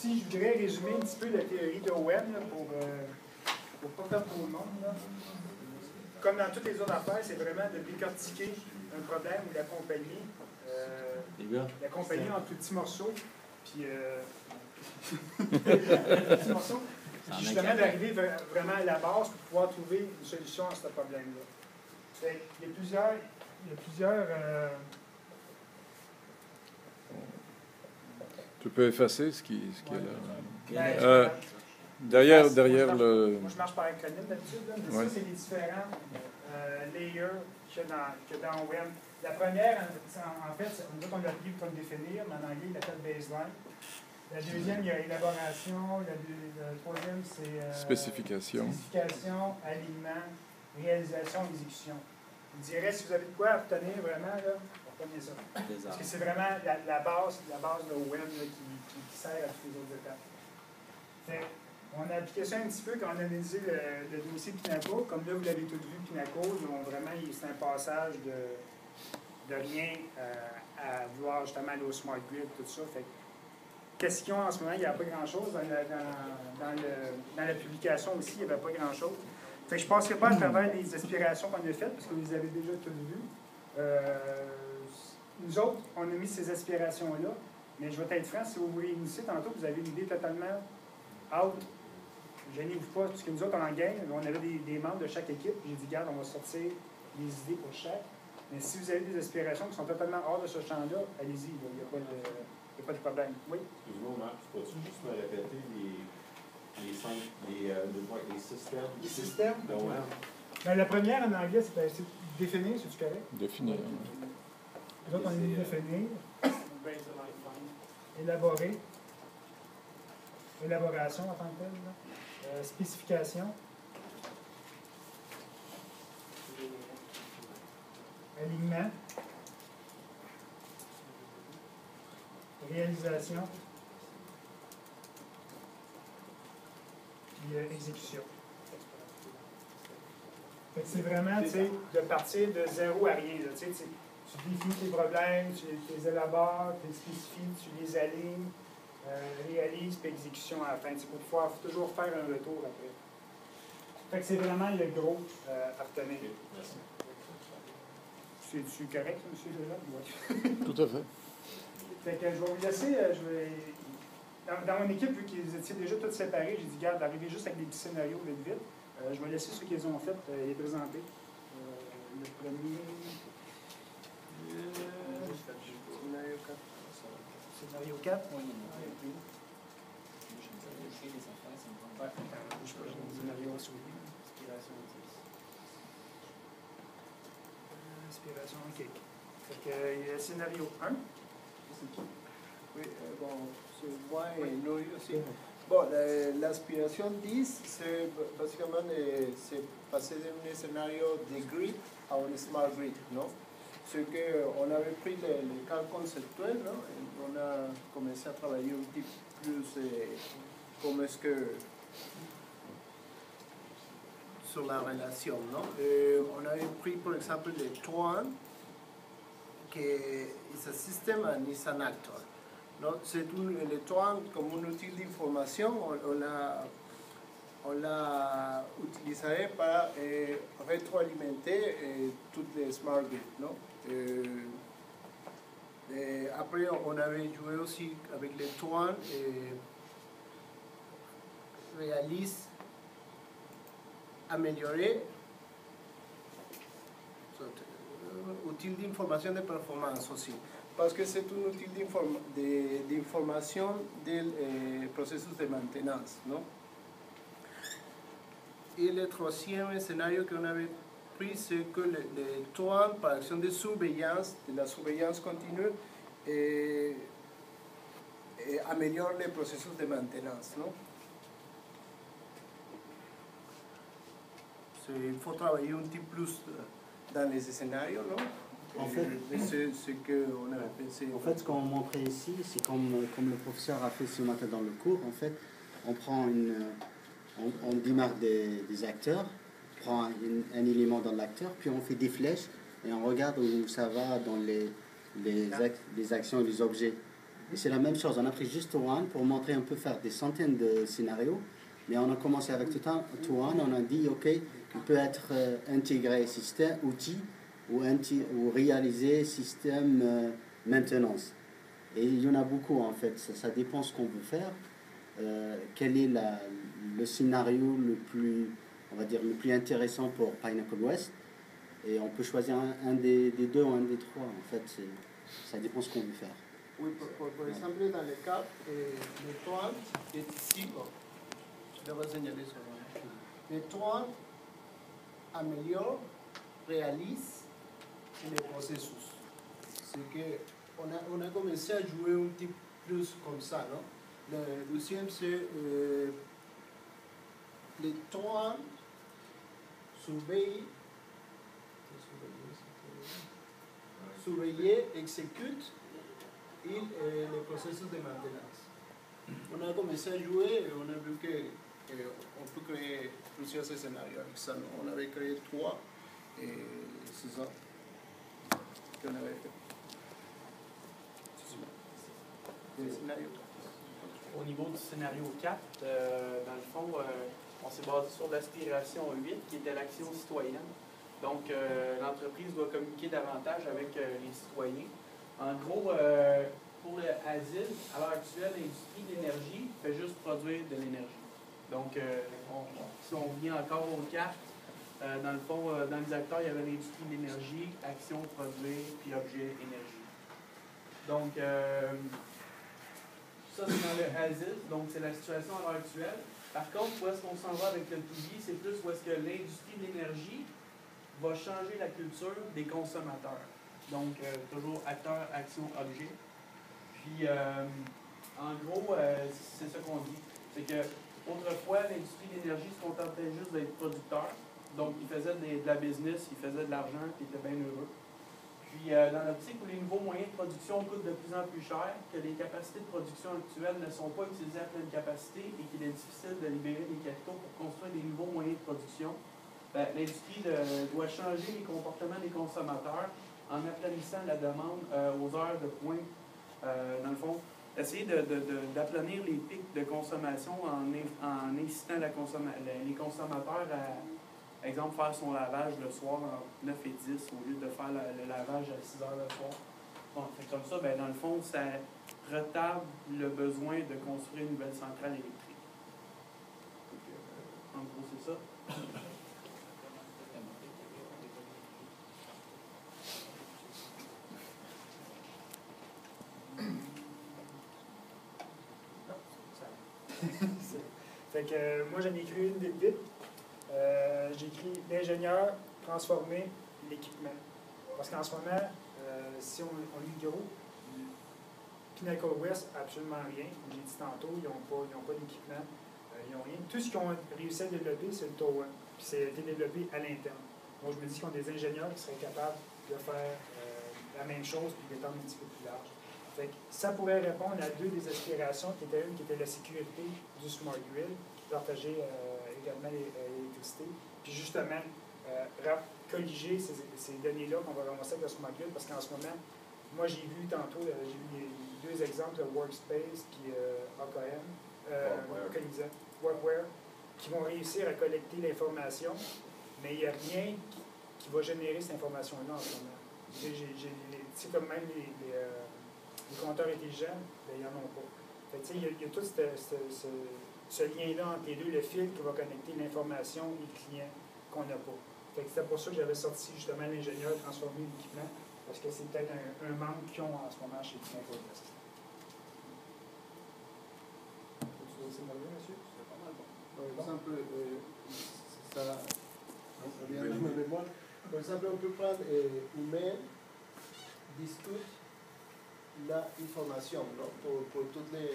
si je voudrais résumer un petit peu la théorie de Owen pour pas perdre trop le monde, là. Comme dans toutes les autres affaires, c'est vraiment de décortiquer un problème ou l'accompagner. L'accompagner en petits morceaux. Puis, petits morceaux. Puis justement, d'arriver vraiment à la base pour pouvoir trouver une solution à ce problème-là. Il y a plusieurs tu peux effacer ce qui est là. Derrière le... Moi, je marche par acronyme d'habitude, mais ça, c'est les différents layers qu'il y a dans Web. La première, en fait, on l'a pris comme définir, mais en anglais, il l'appelle baseline. La deuxième, il y a élaboration. Le troisième, c'est spécification, alignement, réalisation, exécution. Je dirais, si vous avez de quoi à retenir vraiment, là, retenez ça. Parce que c'est vraiment la base de Web là, qui sert à toutes les autres étapes. On a appliqué ça un petit peu quand on a analysé le dossier Pinnacle. Comme là, vous l'avez tout vu, Pinnacle, c'est un passage de rien à vouloir justement aller au Smart Grid, tout ça. Fait, question en ce moment, il n'y a pas grand-chose. Dans la publication aussi, il n'y avait pas grand-chose. Fait que je ne passerai pas à travers les aspirations qu'on a faites, parce que vous les avez déjà toutes vues. Nous autres, on a mis ces aspirations-là, mais je vais être franc, si vous vous réunissez tantôt, vous avez une idée totalement out. Gênez-vous pas, parce que nous autres, en gang, on avait des membres de chaque équipe. J'ai dit, regarde, on va sortir des idées pour chaque. Mais si vous avez des aspirations qui sont totalement hors de ce champ-là, allez-y, il n'y a pas de problème. Oui? Excuse-moi, Marc, peux-tu juste me répéter les systèmes? Les systèmes? De Web? Ben, la première, en anglais, c'est définir, c'est-tu correct? Définir. Les autres, on a dit définir. Élaborer. Élaboration en tant que telle. Spécification. Alignement. Réalisation. Puis exécution. C'est vraiment de partir de zéro à rien. Là, tu définis tes problèmes, tu les élabores, tu les spécifies, tu les alignes. Réalise puis exécution à la fin. Pour pouvoir toujours faire un retour après. Fait que c'est vraiment le gros à retenir. Merci. C'est-tu correct, M. Delat? Oui. Tout à fait. Fait que je vais vous laisser. Dans mon équipe, vu qu'ils étaient déjà tous séparés, j'ai dit, garde, d'arriver juste avec des petits scénarios vite. Je vais laisser ceux qu'ils ont fait les présenter. Le premier. Scénario 4. Oui. Inspiration, OK. Fait que, il y a le scénario 1. Oui, bon, c'est moi et Louis aussi. Bon, l'aspiration 10, c'est básicament c'est passer d'un scénario de grid à un smart grid, non? Ce qu'on avait pris le cas conceptuel, non? On a commencé à travailler un petit peu plus comment est-ce que sur la relation, non? On avait pris, par exemple, le TWAN, qui est un système and is an actor. C'est le TWAN comme un outil d'information, on l'a utilisé pour rétroalimenter toutes les smart grids, non? Après, on avait joué aussi avec le TWAN réalise, améliorer, outil d'information de performance aussi. Parce que c'est un outil d'information du processus de maintenance, non? Et le troisième scénario qu'on avait pris, c'est que le TWAN, par action de surveillance, de la surveillance continue, améliore le processus de maintenance, non? Il faut travailler un petit plus dans les scénarios, non? En fait, c'est ce qu'on avait pensé. En fait, ce qu'on montrait ici, c'est comme le professeur a fait ce matin dans le cours. En fait, on prend on démarre des acteurs, on prend un élément dans l'acteur, puis on fait des flèches et on regarde où ça va dans les actions et les objets Et c'est la même chose. On a pris juste One pour montrer un peu faire des centaines de scénarios. Mais on a commencé avec One. On a dit, OK, il peut être intégré système, outil, ou réaliser système maintenance. Et il y en a beaucoup, en fait. Ça dépend ce qu'on veut faire. Quel est le scénario le plus, on va dire, le plus intéressant pour Pinnacle West. Et on peut choisir un des deux ou un des trois. En fait, ça dépend ce qu'on veut faire. Oui, por exemple, dans le cas de Toan, est ici, je vais signaler ça. Le Toan améliore, réalise le processus. C'est qu'on a commencé à jouer un petit plus comme ça, non? Le deuxième, c'est le Toan surveiller, exécute le processus de maintenance. On a commencé à jouer et on a vu qu'on peut créer plusieurs scénarios avec ça. On avait créé 3 et c'est ça qu'on avait fait. Des scénarios. Au niveau du scénario 4, dans le fond, on s'est basé sur l'aspiration 8, qui était l'action citoyenne. Donc, l'entreprise doit communiquer davantage avec les citoyens. En gros, pour le asile, à l'heure actuelle, l'industrie de l'énergie fait juste produire de l'énergie. Donc, si on vient encore aux cartes, dans le fond, dans les acteurs, il y avait l'industrie de l'énergie, action, produire, puis objet, énergie. Donc, ça, c'est dans le asile, donc c'est la situation à l'heure actuelle. Par contre, où est-ce qu'on s'en va avec le 2D, c'est plus où est-ce que l'industrie de l'énergie va changer la culture des consommateurs. Donc, toujours acteur, action, objet. Puis, en gros, c'est ce qu'on dit. C'est que autrefois, l'industrie de l'énergie se contentait juste d'être producteur. Donc, ils faisaient de la business, ils faisaient de l'argent, puis ils étaient bien heureux. Puis, dans l'optique où les nouveaux moyens de production coûtent de plus en plus cher, que les capacités de production actuelles ne sont pas utilisées à pleine capacité et qu'il est difficile de libérer des capitaux pour construire des nouveaux moyens de production, l'industrie doit changer les comportements des consommateurs en aplanissant la demande aux heures de pointe. Dans le fond, essayer d'aplanir les pics de consommation en incitant les consommateurs à, exemple, faire son lavage le soir entre 9 et 10 au lieu de faire le lavage à 6 heures le soir. Donc, comme ça, dans le fond, ça retarde le besoin de construire une nouvelle centrale électrique. En gros, c'est ça. Fait que moi, j'en ai écrit une vite. J'ai écrit l'ingénieur transformer l'équipement. Parce qu'en ce moment, si on lit gros, Pinnacle West n'a absolument rien. Comme j'ai dit tantôt, ils n'ont pas d'équipement, ils n'ont rien. Tout ce qu'ils ont réussi à développer, c'est le TOA. Puis ça a été développé à l'interne. Moi, je me dis qu'ils ont des ingénieurs qui seraient capables de faire la même chose puis d'étendre un petit peu plus large. Fait que ça pourrait répondre à 2 des aspirations, qui était une qui était la sécurité du Smart Grid, qui partageait également l'électricité. Puis justement, colliger ces données-là qu'on va ramasser avec le Smart Grid, parce qu'en ce moment, moi j'ai vu tantôt, j'ai vu les 2 exemples de Workspace puis AKM, Workware, qui vont réussir à collecter l'information, mais il n'y a rien qui va générer cette information-là en ce moment. C'est comme même les compteurs intelligents, il n'y en a pas. Fait que, il y a tout ce lien-là entre les deux, le fil qui va connecter l'information et le client qu'on n'a pas. C'était pour ça que j'avais sorti justement l'ingénieur transformer l'équipement, parce que c'est peut-être un manque qu'ils ont en ce moment chez Pinnacle West. C'est mal vu, monsieur? C'est pas mal bon. Par exemple, ça vient de ma mémoire. Par exemple, on peut prendre email, discute l'information, non? Pour toutes les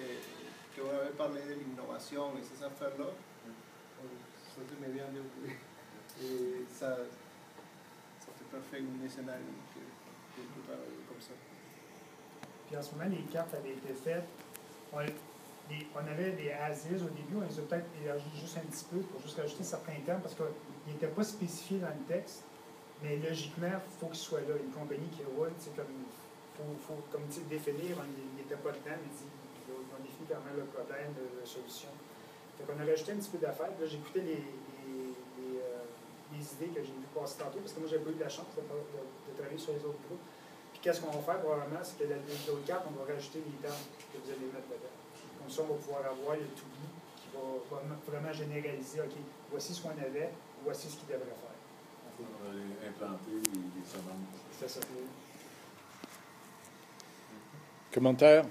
que vous avez parlé de l'innovation et ces affaires-là. Ça se met bien et ça fait parfait un scénario que peut travailler comme ça. Puis en ce moment, les cartes avaient été faites. On avait des as-is au début, on les a peut-être élargis juste un petit peu pour juste rajouter certains termes parce qu'ils n'étaient pas spécifiés dans le texte, mais logiquement, il faut qu'ils soient là. Une compagnie qui roule, c'est comme il faut comme tu dis, définir, il n'était pas dedans, mais on définit quand même le problème de la solution. Donc, on a rajouté un petit peu d'affaires. Là, j'ai écouté les idées que j'ai vues passer tantôt, parce que moi, j'ai pas eu de la chance de travailler sur les autres groupes. Puis, qu'est-ce qu'on va faire probablement, c'est que la vidéo 4, on va rajouter les termes que vous allez mettre dedans. Comme ça, on va pouvoir avoir le to-be qui va vraiment généraliser, OK, voici ce qu'on avait, voici ce qu'il devrait faire. On va implanter des semences. C'est ça. Commentaires?